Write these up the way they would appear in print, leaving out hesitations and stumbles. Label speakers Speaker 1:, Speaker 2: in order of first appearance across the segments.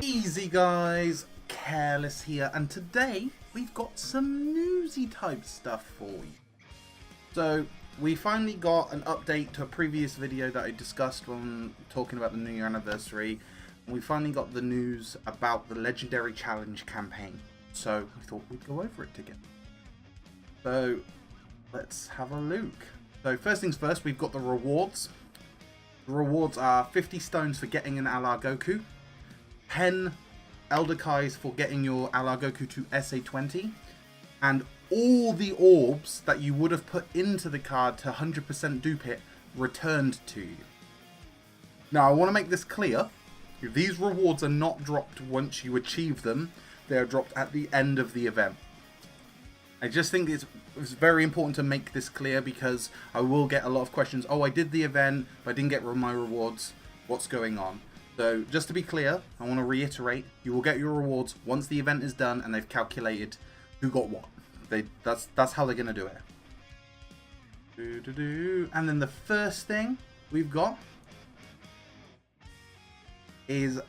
Speaker 1: Easy guys, Careless here, and today we've got some newsy type stuff for you. So we finally got an update to a previous video that I discussed when talking about the New Year anniversary, and we finally got the news about the Legendary Challenge campaign. So we thought we'd go over it together. So let's have a look. So first things first, we've got the rewards. The rewards are 50 stones for getting an LR Goku, 10 Elder Kais for getting your LR Goku to SA20, and all the orbs that you would have put into the card to 100% dupe it returned to you. Now I want to make this clear, these rewards are not dropped once you achieve them, they are dropped at the end of the event. I just think it's very important to make this clear because I will get a lot of questions. Oh, I did the event, but I didn't get my rewards. What's going on? So just to be clear, I want to reiterate, you will get your rewards once the event is done and they've calculated who got what. That's how they're going to do it. And then the first thing we've got is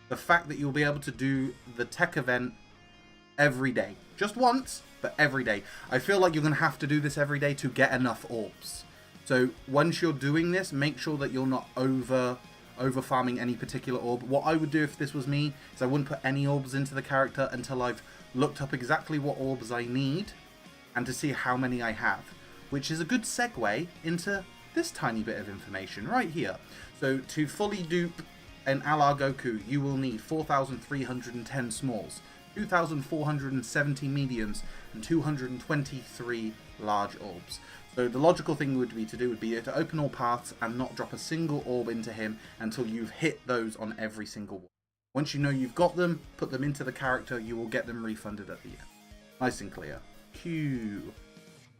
Speaker 1: the fact that you'll be able to do the tech event every day. Just once, but every day. I feel like you're going to have to do this every day to get enough orbs. So once you're doing this, make sure that you're not over farming any particular orb. What I would do if this was me is I wouldn't put any orbs into the character until I've looked up exactly what orbs I need and to see how many I have, which is a good segue into this tiny bit of information right here. So to fully dupe an LR Goku, you will need 4,310 smalls, 2,470 mediums, and 223 large orbs. So the logical thing would be to open all paths and not drop a single orb into him until you've hit those on every single one. Once you know you've got them, put them into the character, you will get them refunded at the end. Nice and clear. Q.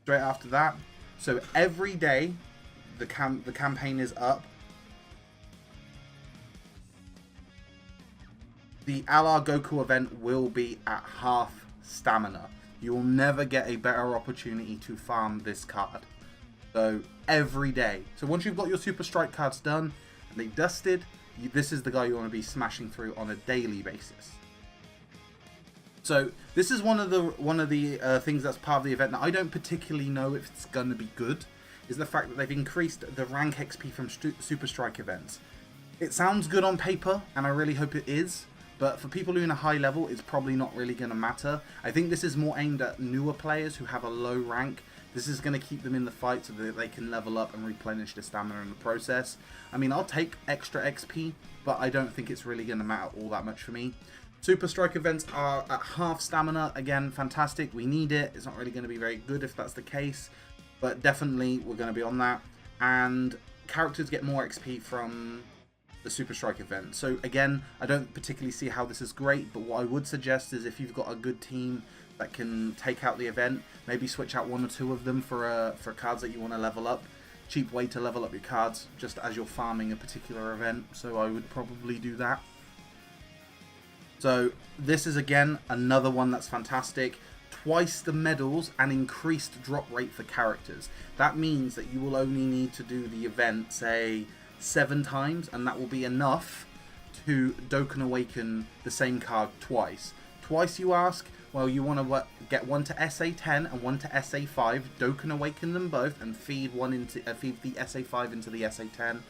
Speaker 1: Straight after that, so every day the campaign is up, the LR Goku event will be at half stamina. You will never get a better opportunity to farm this card. So every day. So once you've got your Super Strike cards done and they dusted, this is the guy you want to be smashing through on a daily basis. So this is one of the things that's part of the event that I don't particularly know if it's going to be good, is the fact that they've increased the rank XP from Super Strike events. It sounds good on paper, and I really hope it is. But for people who are in a high level, it's probably not really going to matter. I think this is more aimed at newer players who have a low rank. This is going to keep them in the fight so that they can level up and replenish their stamina in the process. I mean, I'll take extra XP, but I don't think it's really going to matter all that much for me. Super Strike events are at half stamina. Again, fantastic. We need it. It's not really going to be very good if that's the case. But definitely, we're going to be on that. And characters get more XP from the Super Strike event. So again, I don't particularly see how this is great, but what I would suggest is if you've got a good team that can take out the event, maybe switch out one or two of them for cards that you want to level up. Cheap way to level up your cards just as you're farming a particular event, so I would probably do that. So this is again another one that's fantastic. Twice the medals and increased drop rate for characters. That means that you will only need to do the event, say, 7 times, and that will be enough to Dokkan Awaken the same card twice. Twice, you ask? Well, you want to get one to SA10 and one to SA5, Dokkan Awaken them both, and feed the SA5 into the SA10.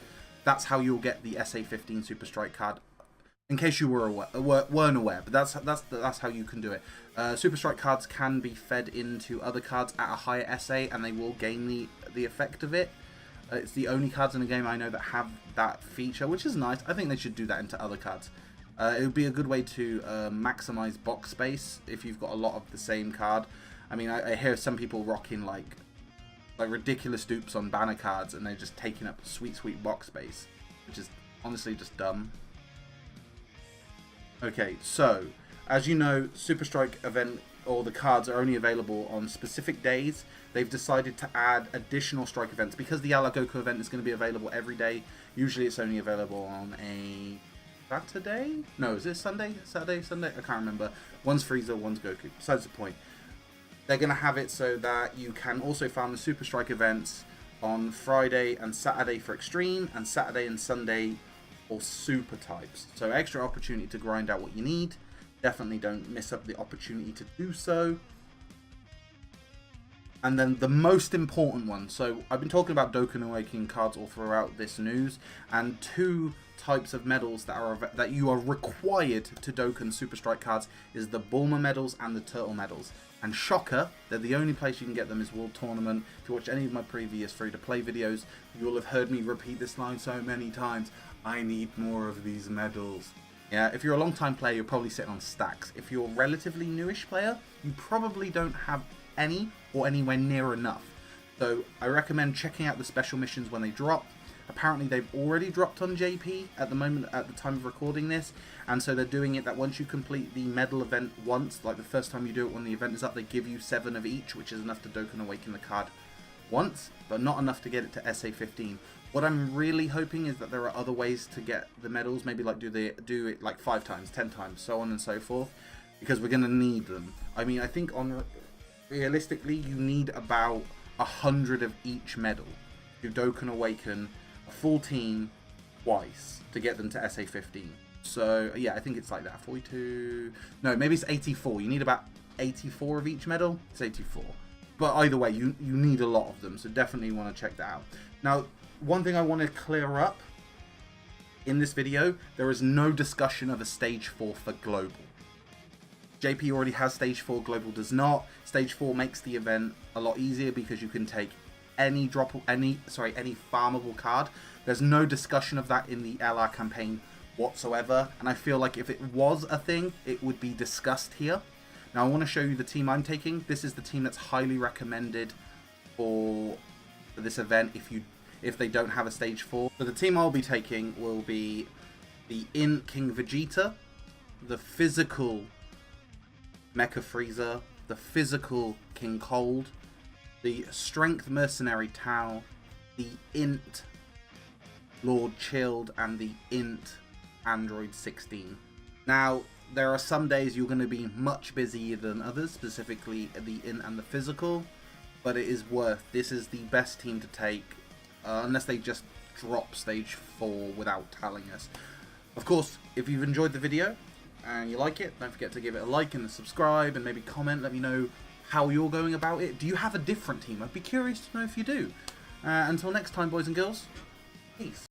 Speaker 1: That's how you'll get the SA15 Super Strike card. In case you weren't aware, but that's how you can do it. Super Strike cards can be fed into other cards at a higher SA, and they will gain the effect of it. It's the only cards in the game I know that have that feature, which is nice. I think they should do that into other cards. It would be a good way to maximize box space if you've got a lot of the same card. I mean, I hear some people rocking like ridiculous dupes on banner cards, and they're just taking up sweet box space, which is honestly just dumb. Okay, so as you know, Super Strike event, or the cards, are only available on specific days. They've decided to add additional strike events because the LR Goku event is going to be available every day. Usually it's only available on a Saturday? No, is it Sunday? Saturday? Sunday? I can't remember. One's Frieza, one's Goku. Besides the point. They're going to have it so that you can also farm the Super Strike events on Friday and Saturday for Extreme, and Saturday and Sunday or super types. So extra opportunity to grind out what you need. Definitely don't miss up the opportunity to do so. And then the most important one. So I've been talking about Dokkan Awakening cards all throughout this news, and 2 types of medals that you are required to Dokkan Super Strike cards is the Bulma medals and the Turtle medals. And shocker, they're the only place you can get them is World Tournament. If you watch any of my previous free-to-play videos, you'll have heard me repeat this line so many times. I need more of these medals. Yeah, if you're a long-time player, you're probably sitting on stacks. If you're a relatively newish player, you probably don't have any or anywhere near enough. So I recommend checking out the special missions when they drop. Apparently they've already dropped on JP at the moment, at the time of recording this, and so they're doing it that once you complete the medal event once, like the first time you do it when the event is up, they give you 7 of each, which is enough to Dokkan Awaken the card once, but not enough to get it to SA15. What I'm really hoping is that there are other ways to get the medals, maybe like do it like 5 times, 10 times, so on and so forth, because we're going to need them. I mean, I think realistically you need about 100 of each medal to Dokkan Awaken a full team twice to get them to SA15. So yeah, I think it's like that. 42, no, maybe it's 84. You need about 84 of each medal. It's 84. But either way, you need a lot of them, so definitely want to check that out. Now, one thing I want to clear up in this video, there is no discussion of a Stage 4 for Global. JP already has Stage 4, Global does not. Stage 4 makes the event a lot easier because you can take any farmable card. There's no discussion of that in the LR campaign whatsoever, and I feel like if it was a thing, it would be discussed here. Now I want to show you the team I'm taking. This is the team that's highly recommended for this event if they don't have a Stage 4. So the team I'll be taking will be the King Vegeta, the physical Mecha Frieza, the physical King Cold, the Strength Mercenary Tao, the Int Lord Chilled, and the Int Android 16. Now, there are some days you're going to be much busier than others, specifically the Int and the physical, but it is worth. This is the best team to take, unless they just drop Stage 4 without telling us. Of course, if you've enjoyed the video and you like it, don't forget to give it a like and a subscribe, and maybe comment, let me know how you're going about it. Do you have a different team? I'd be curious to know if you do. Until next time, boys and girls, peace.